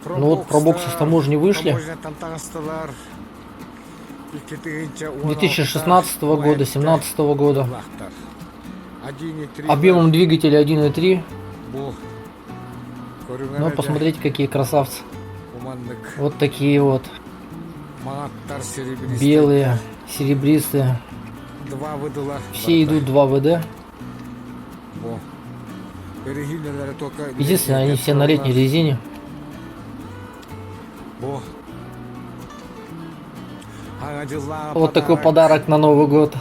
Ну вот пробоксы с таможни вышли. 2016 года, 2017 года. Объемом двигателя 1.3. Ну, посмотрите, какие красавцы. Вот такие вот. Белые, серебристые. Все идут 2 ВД. Единственное, они все на летней резине. Вот такой подарок на Новый год.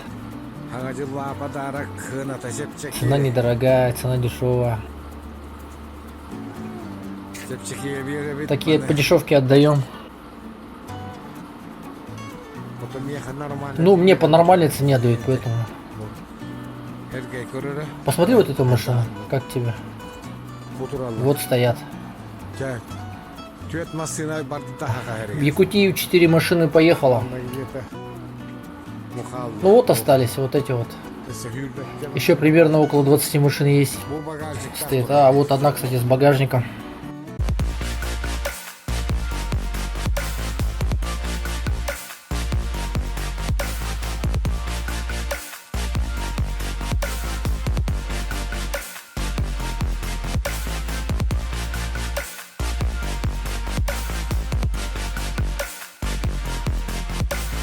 Цена недорогая, цена дешевая. Такие по дешевке отдаем. Ну, мне по нормальной цене дают, поэтому. Посмотри вот эту машину, как тебе? Вот стоят. В Якутию 4 машины поехало. Ну вот остались вот эти вот. Еще примерно около 20 машин есть. Стоит. А вот одна, кстати, с багажником.